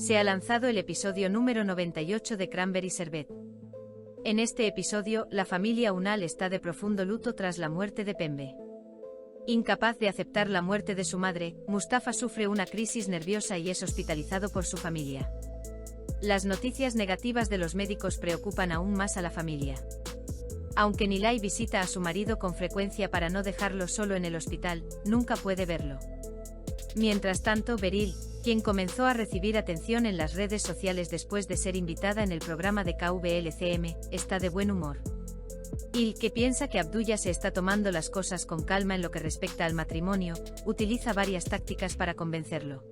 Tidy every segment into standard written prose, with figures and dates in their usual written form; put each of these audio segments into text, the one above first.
Se ha lanzado el episodio número 98 de Cranberry Sherbet. En este episodio, la familia Unal está de profundo luto tras la muerte de Pembe. Incapaz de aceptar la muerte de su madre, Mustafa sufre una crisis nerviosa y es hospitalizado por su familia. Las noticias negativas de los médicos preocupan aún más a la familia. Aunque Nilay visita a su marido con frecuencia para no dejarlo solo en el hospital, nunca puede verlo. Mientras tanto, Beryl, quien comenzó a recibir atención en las redes sociales después de ser invitada en el programa de KVLCM, está de buen humor. Il, que piensa que Abdullah se está tomando las cosas con calma en lo que respecta al matrimonio, utiliza varias tácticas para convencerlo.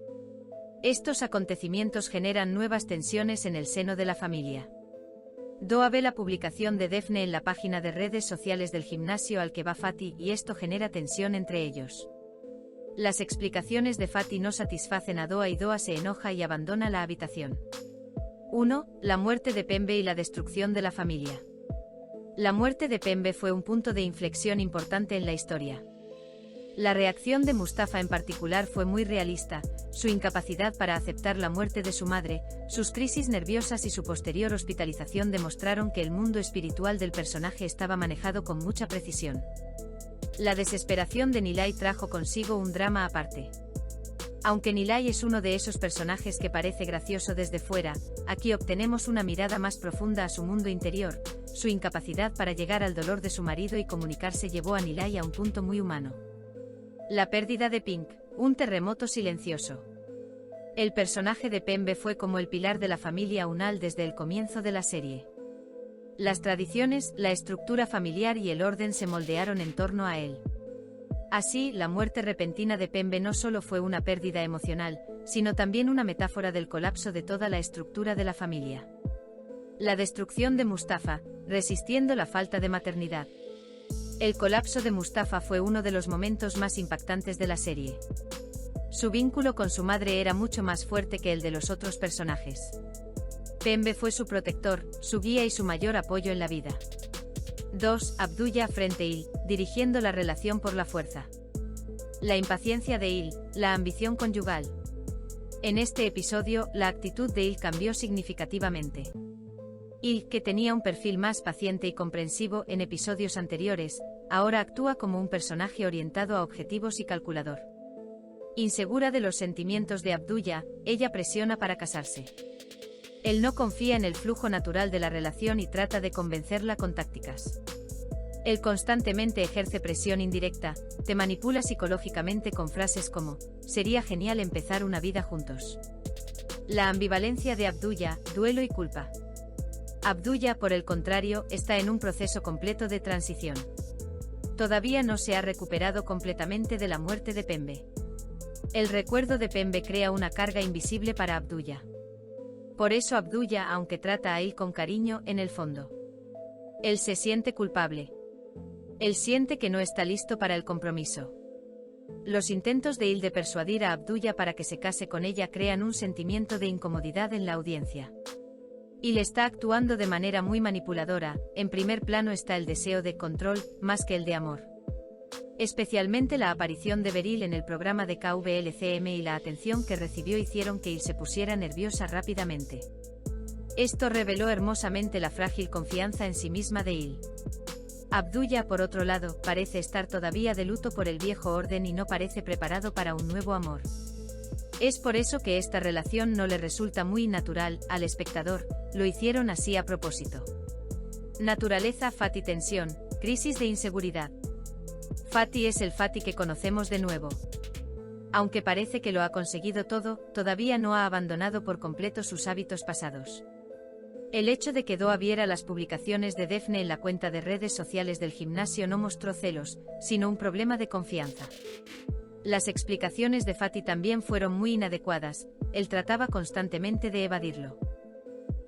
Estos acontecimientos generan nuevas tensiones en el seno de la familia. Doa ve la publicación de Defne en la página de redes sociales del gimnasio al que va Fatih y esto genera tensión entre ellos. Las explicaciones de Fatih no satisfacen a Doa y Doa se enoja y abandona la habitación. 1. La muerte de Pembe y la destrucción de la familia. La muerte de Pembe fue un punto de inflexión importante en la historia. La reacción de Mustafa en particular fue muy realista, su incapacidad para aceptar la muerte de su madre, sus crisis nerviosas y su posterior hospitalización demostraron que el mundo espiritual del personaje estaba manejado con mucha precisión. La desesperación de Nilay trajo consigo un drama aparte. Aunque Nilay es uno de esos personajes que parece gracioso desde fuera, aquí obtenemos una mirada más profunda a su mundo interior. Su incapacidad para llegar al dolor de su marido y comunicarse llevó a Nilay a un punto muy humano. La pérdida de Pink, un terremoto silencioso. El personaje de Pembe fue como el pilar de la familia Unal desde el comienzo de la serie. Las tradiciones, la estructura familiar y el orden se moldearon en torno a él. Así, la muerte repentina de Pembe no solo fue una pérdida emocional, sino también una metáfora del colapso de toda la estructura de la familia. La destrucción de Mustafa, resistiendo la falta de maternidad. El colapso de Mustafa fue uno de los momentos más impactantes de la serie. Su vínculo con su madre era mucho más fuerte que el de los otros personajes. Pembe fue su protector, su guía y su mayor apoyo en la vida. 2. Abdullah frente a Il, dirigiendo la relación por la fuerza. La impaciencia de Il, la ambición conyugal. En este episodio, la actitud de Il cambió significativamente. Il, que tenía un perfil más paciente y comprensivo en episodios anteriores, ahora actúa como un personaje orientado a objetivos y calculador. Insegura de los sentimientos de Abdullah, ella presiona para casarse. Él no confía en el flujo natural de la relación y trata de convencerla con tácticas. Él constantemente ejerce presión indirecta, te manipula psicológicamente con frases como, sería genial empezar una vida juntos. La ambivalencia de Abdullah, duelo y culpa. Abdullah, por el contrario, está en un proceso completo de transición. Todavía no se ha recuperado completamente de la muerte de Pembe. El recuerdo de Pembe crea una carga invisible para Abdullah. Por eso Abdullah, aunque trata a él con cariño, en el fondo, él se siente culpable. Él siente que no está listo para el compromiso. Los intentos de Il de persuadir a Abdullah para que se case con ella crean un sentimiento de incomodidad en la audiencia. Il está actuando de manera muy manipuladora, en primer plano está el deseo de control, más que el de amor. Especialmente la aparición de Beryl en el programa de KVLCM y la atención que recibió hicieron que Il se pusiera nerviosa rápidamente. Esto reveló hermosamente la frágil confianza en sí misma de Il. Abdullah, por otro lado, parece estar todavía de luto por el viejo orden y no parece preparado para un nuevo amor. Es por eso que esta relación no le resulta muy natural al espectador, lo hicieron así a propósito. Naturaleza Fatih tensión, crisis de inseguridad. Fatih es el Fatih que conocemos de nuevo. Aunque parece que lo ha conseguido todo, todavía no ha abandonado por completo sus hábitos pasados. El hecho de que Doa viera las publicaciones de Defne en la cuenta de redes sociales del gimnasio no mostró celos, sino un problema de confianza. Las explicaciones de Fatih también fueron muy inadecuadas, él trataba constantemente de evadirlo.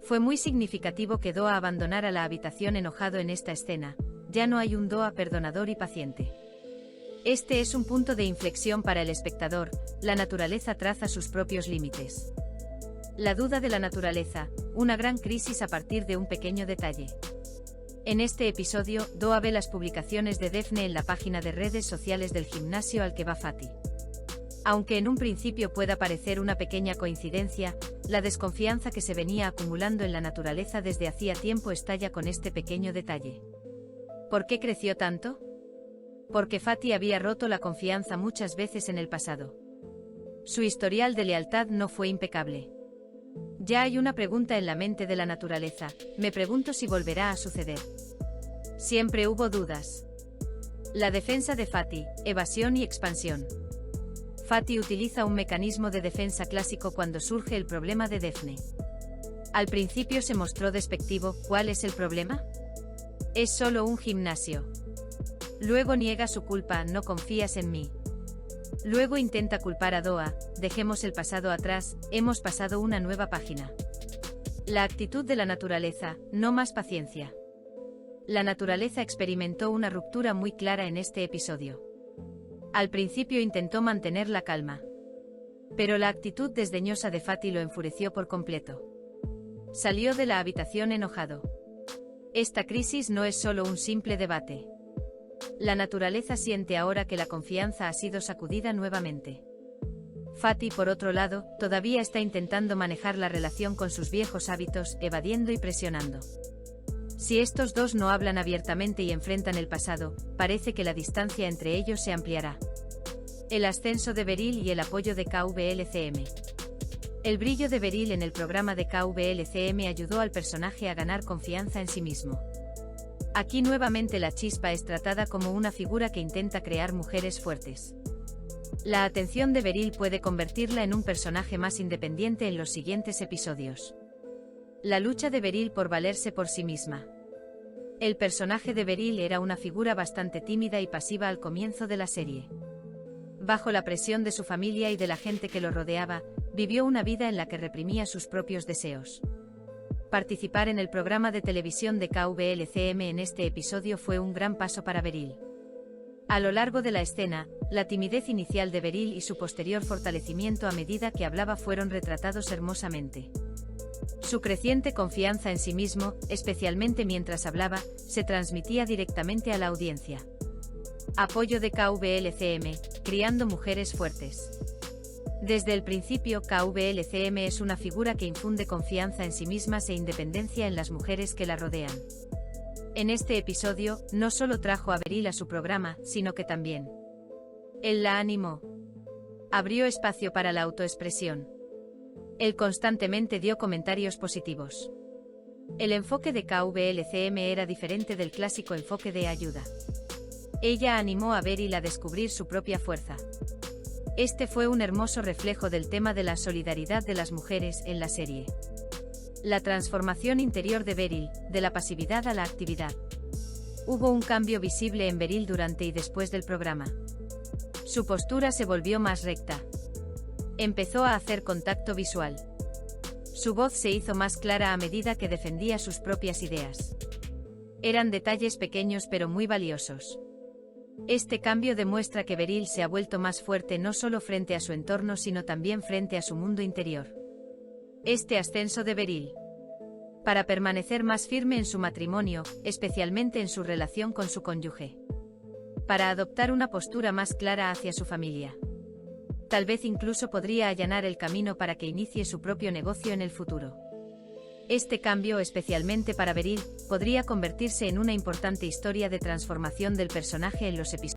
Fue muy significativo que Doa abandonara la habitación enojado en esta escena, ya no hay un Doa perdonador y paciente. Este es un punto de inflexión para el espectador, la naturaleza traza sus propios límites. La duda de la naturaleza, una gran crisis a partir de un pequeño detalle. En este episodio, Doa ve las publicaciones de Defne en la página de redes sociales del gimnasio al que va Fatih. Aunque en un principio pueda parecer una pequeña coincidencia, la desconfianza que se venía acumulando en la naturaleza desde hacía tiempo estalla con este pequeño detalle. ¿Por qué creció tanto? Porque Fatty había roto la confianza muchas veces en el pasado. Su historial de lealtad no fue impecable. Ya hay una pregunta en la mente de la naturaleza, me pregunto si volverá a suceder. Siempre hubo dudas. La defensa de Fatty, evasión y expansión. Fatty utiliza un mecanismo de defensa clásico cuando surge el problema de Daphne. Al principio se mostró despectivo, ¿cuál es el problema? Es solo un gimnasio. Luego niega su culpa, no confías en mí. Luego intenta culpar a Doa, dejemos el pasado atrás, hemos pasado una nueva página. La actitud de la naturaleza, no más paciencia. La naturaleza experimentó una ruptura muy clara en este episodio. Al principio intentó mantener la calma. Pero la actitud desdeñosa de Fatty lo enfureció por completo. Salió de la habitación enojado. Esta crisis no es solo un simple debate. La naturaleza siente ahora que la confianza ha sido sacudida nuevamente. Fatty, por otro lado, todavía está intentando manejar la relación con sus viejos hábitos, evadiendo y presionando. Si estos dos no hablan abiertamente y enfrentan el pasado, parece que la distancia entre ellos se ampliará. El ascenso de Beryl y el apoyo de KVLCM. El brillo de Beryl en el programa de KVLCM ayudó al personaje a ganar confianza en sí mismo. Aquí nuevamente la chispa es tratada como una figura que intenta crear mujeres fuertes. La atención de Beryl puede convertirla en un personaje más independiente en los siguientes episodios. La lucha de Beryl por valerse por sí misma. El personaje de Beryl era una figura bastante tímida y pasiva al comienzo de la serie. Bajo la presión de su familia y de la gente que lo rodeaba, vivió una vida en la que reprimía sus propios deseos. Participar en el programa de televisión de KVLCM en este episodio fue un gran paso para Beryl. A lo largo de la escena, la timidez inicial de Beryl y su posterior fortalecimiento a medida que hablaba fueron retratados hermosamente. Su creciente confianza en sí mismo, especialmente mientras hablaba, se transmitía directamente a la audiencia. Apoyo de KVLCM, criando mujeres fuertes. Desde el principio, KVLCM es una figura que infunde confianza en sí mismas e independencia en las mujeres que la rodean. En este episodio, no solo trajo a Beryl a su programa, sino que también él la animó. Abrió espacio para la autoexpresión. Él constantemente dio comentarios positivos. El enfoque de KVLCM era diferente del clásico enfoque de ayuda. Ella animó a Beryl a descubrir su propia fuerza. Este fue un hermoso reflejo del tema de la solidaridad de las mujeres en la serie. La transformación interior de Beryl, de la pasividad a la actividad. Hubo un cambio visible en Beryl durante y después del programa. Su postura se volvió más recta. Empezó a hacer contacto visual. Su voz se hizo más clara a medida que defendía sus propias ideas. Eran detalles pequeños pero muy valiosos. Este cambio demuestra que Beryl se ha vuelto más fuerte no solo frente a su entorno sino también frente a su mundo interior. Este ascenso de Beryl. Para permanecer más firme en su matrimonio, especialmente en su relación con su cónyuge. Para adoptar una postura más clara hacia su familia. Tal vez incluso podría allanar el camino para que inicie su propio negocio en el futuro. Este cambio, especialmente para Beryl, podría convertirse en una importante historia de transformación del personaje en los episodios.